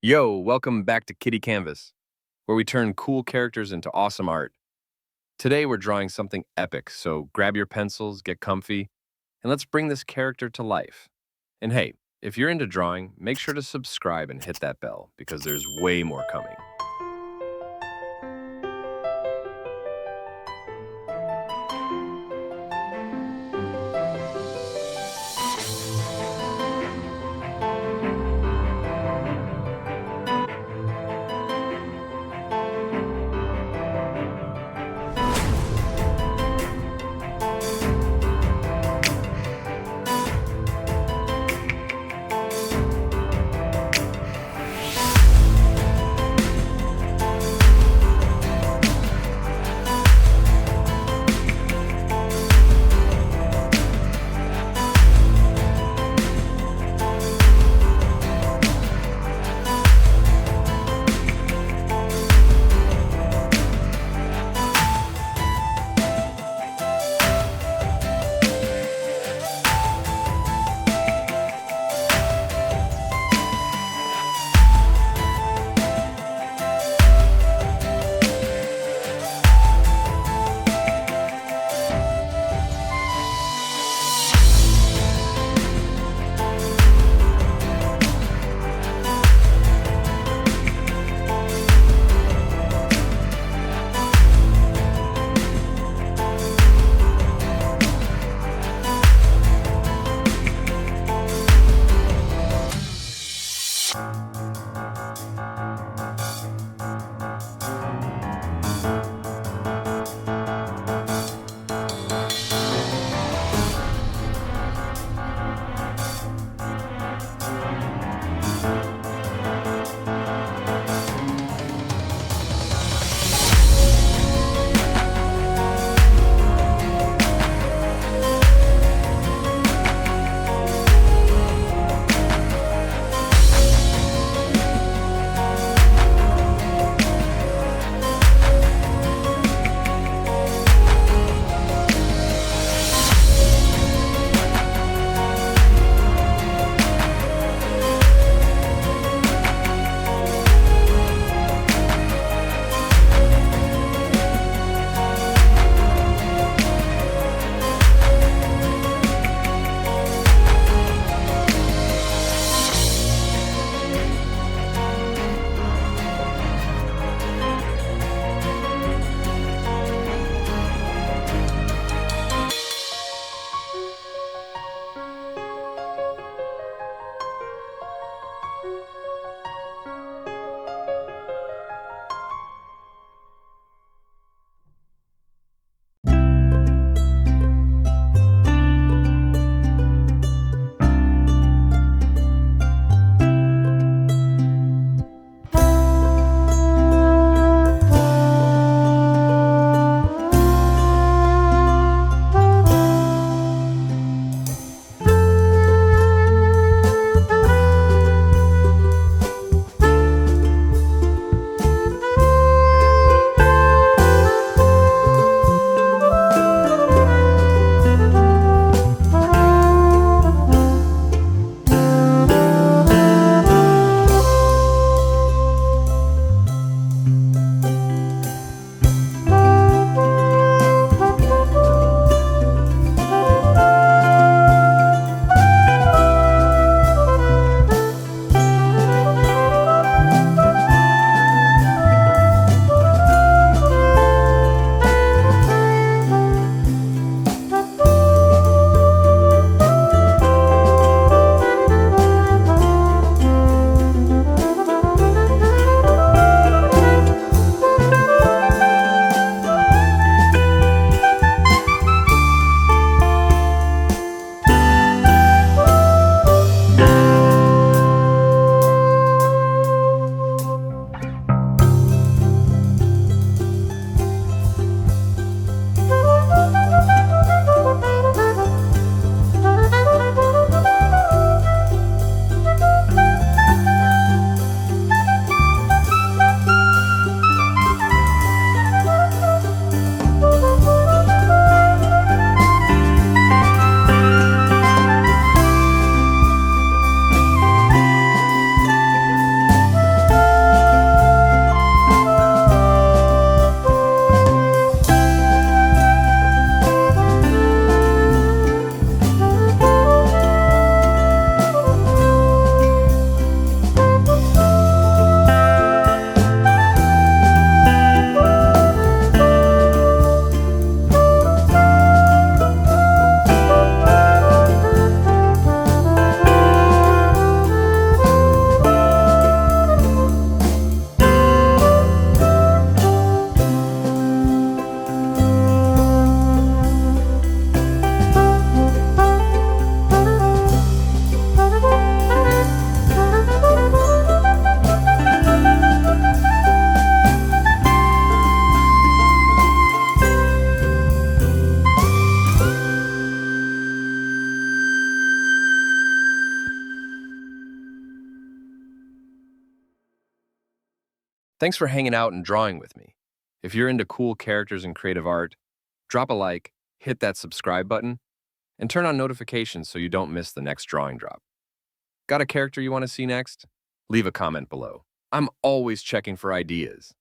Yo, welcome back to Kitty Canvas, where we turn cool characters into awesome art. Today we're drawing something epic, so grab your pencils, get comfy, and let's bring this character to life. And hey, if you're into drawing, make sure to subscribe and hit that bell because there's way more coming. Thanks for hanging out and drawing with me. If you're into cool characters and creative art, drop a like, hit that subscribe button, and turn on notifications so you don't miss the next drawing drop. Got a character you want to see next? Leave a comment below. I'm always checking for ideas.